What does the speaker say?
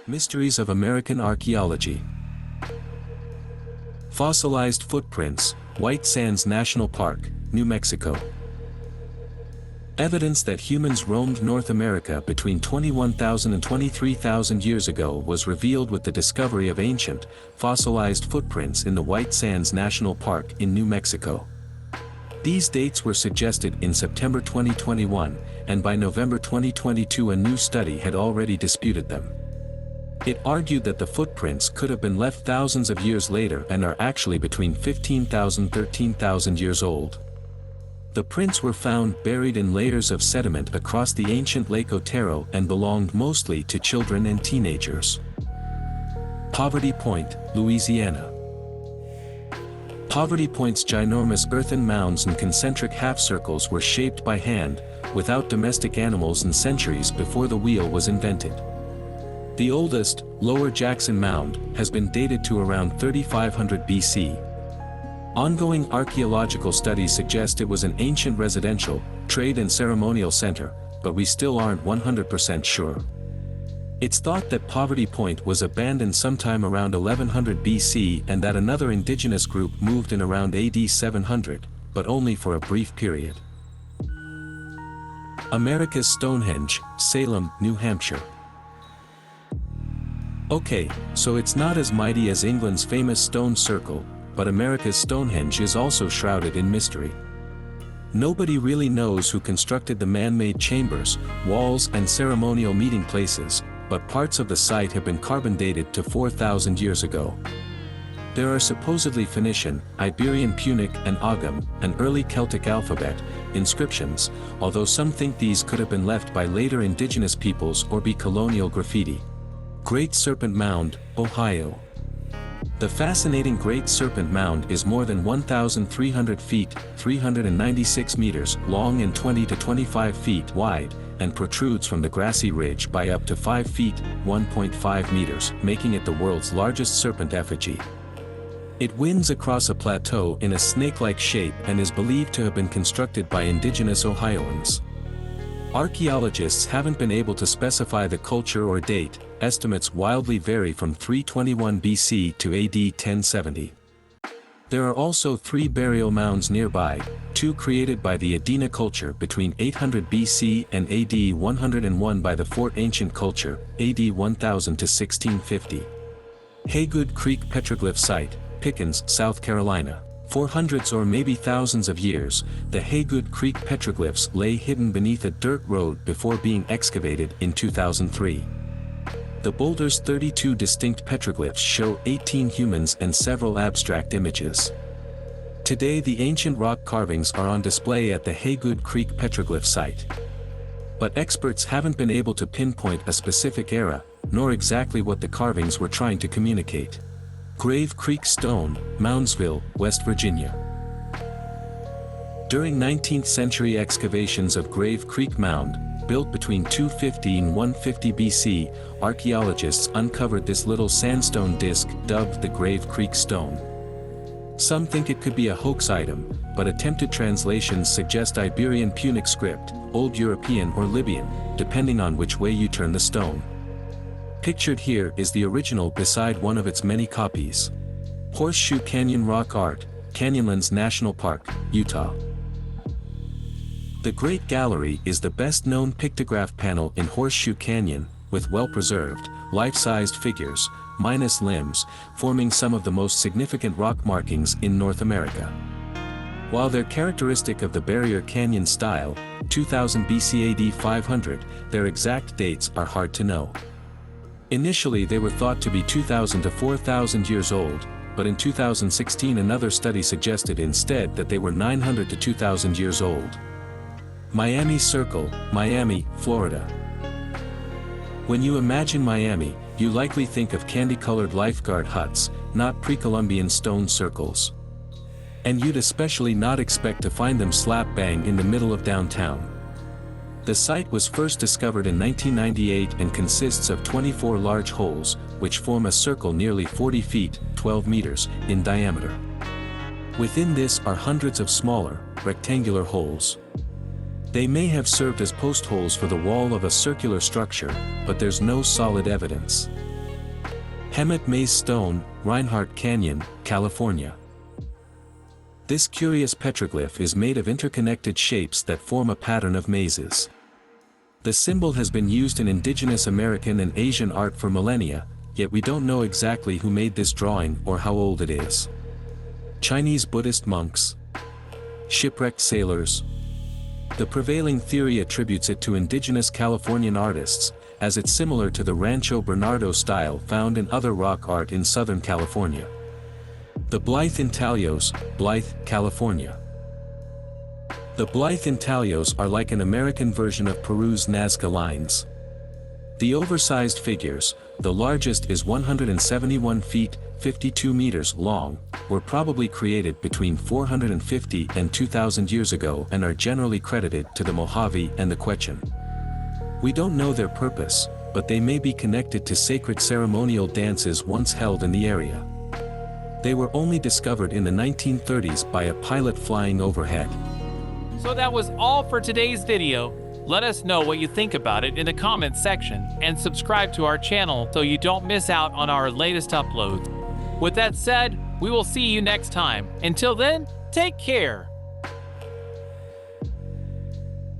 Mysteries of American Archaeology. Fossilized Footprints, White Sands National Park, New Mexico. Evidence that humans roamed North America between 21,000 and 23,000 years ago was revealed with the discovery of ancient, fossilized footprints in the White Sands National Park in New Mexico. These dates were suggested in September 2021, and by November 2022 a new study had already disputed them. It argued that the footprints could have been left thousands of years later and are actually between 15,000 and 13,000 years old. The prints were found buried in layers of sediment across the ancient Lake Otero and belonged mostly to children and teenagers. Poverty Point, Louisiana. Poverty Point's ginormous earthen mounds and concentric half-circles were shaped by hand, without domestic animals and centuries before the wheel was invented. The oldest, Lower Jackson Mound, has been dated to around 3500 BC. Ongoing archaeological studies suggest it was an ancient residential, trade and ceremonial center, but we still aren't 100% sure. It's thought that Poverty Point was abandoned sometime around 1100 BC and that another indigenous group moved in around AD 700, but only for a brief period. America's Stonehenge, Salem, New Hampshire. Okay, so it's not as mighty as England's famous stone circle, but America's Stonehenge is also shrouded in mystery. Nobody really knows who constructed the man-made chambers, walls and ceremonial meeting places, but parts of the site have been carbon dated to 4,000 years ago. There are supposedly Phoenician, Iberian Punic and Ogham, an early Celtic alphabet, inscriptions, although some think these could have been left by later indigenous peoples or be colonial graffiti. Great Serpent Mound, Ohio. The fascinating Great Serpent Mound is more than 1,300 feet, 396 meters long and 20 to 25 feet wide, and protrudes from the grassy ridge by up to 5 feet, 1.5 meters, making it the world's largest serpent effigy. It winds across a plateau in a snake-like shape and is believed to have been constructed by indigenous Ohioans. Archaeologists haven't been able to specify the culture or date. Estimates wildly vary from 321 BC to AD 1070. There are also 3 burial mounds nearby, 2 created by the Adena culture between 800 BC and AD 101 by the Fort Ancient culture, AD 1000 to 1650. Haygood Creek Petroglyph Site, Pickens, South Carolina. For hundreds or maybe thousands of years, the Haygood Creek petroglyphs lay hidden beneath a dirt road before being excavated in 2003. The boulder's 32 distinct petroglyphs show 18 humans and several abstract images. Today the ancient rock carvings are on display at the Haygood Creek petroglyph site. But experts haven't been able to pinpoint a specific era, nor exactly what the carvings were trying to communicate. Grave Creek Stone, Moundsville, West Virginia. During 19th century excavations of Grave Creek Mound, built between 250 and 150 BC, archaeologists uncovered this little sandstone disc dubbed the Grave Creek Stone. Some think it could be a hoax item, but attempted translations suggest Iberian Punic script, Old European or Libyan, depending on which way you turn the stone. Pictured here is the original beside one of its many copies. Horseshoe Canyon Rock Art, Canyonlands National Park, Utah. The Great Gallery is the best-known pictograph panel in Horseshoe Canyon, with well-preserved, life-sized figures, minus limbs, forming some of the most significant rock markings in North America. While they're characteristic of the Barrier Canyon style, 2000 BC AD 500, their exact dates are hard to know. Initially they were thought to be 2,000 to 4,000 years old, but in 2016 another study suggested instead that they were 900 to 2,000 years old. Miami Circle, Miami, Florida. When you imagine Miami, you likely think of candy-colored lifeguard huts, not pre-Columbian stone circles. And you'd especially not expect to find them slap-bang in the middle of downtown. The site was first discovered in 1998 and consists of 24 large holes, which form a circle nearly 40 feet, 12 meters, in diameter. Within this are hundreds of smaller, rectangular holes. They may have served as post holes for the wall of a circular structure, but there's no solid evidence. Hemet Maze Stone, Reinhardt Canyon, California. This curious petroglyph is made of interconnected shapes that form a pattern of mazes. The symbol has been used in indigenous American and Asian art for millennia, yet we don't know exactly who made this drawing or how old it is. Chinese Buddhist monks? Shipwrecked sailors? The prevailing theory attributes it to indigenous Californian artists, as it's similar to the Rancho Bernardo style found in other rock art in Southern California. The Blythe intaglios, Blythe, California. The Blythe intaglios are like an American version of Peru's Nazca lines. The oversized figures, the largest is 171 feet, 52 meters long, were probably created between 450 and 2000 years ago and are generally credited to the Mojave and the Quechan. We don't know their purpose, but they may be connected to sacred ceremonial dances once held in the area. They were only discovered in the 1930s by a pilot flying overhead. So that was all for today's video. Let us know what you think about it in the comments section and subscribe to our channel so you don't miss out on our latest uploads. With that said, we will see you next time. Until then, take care.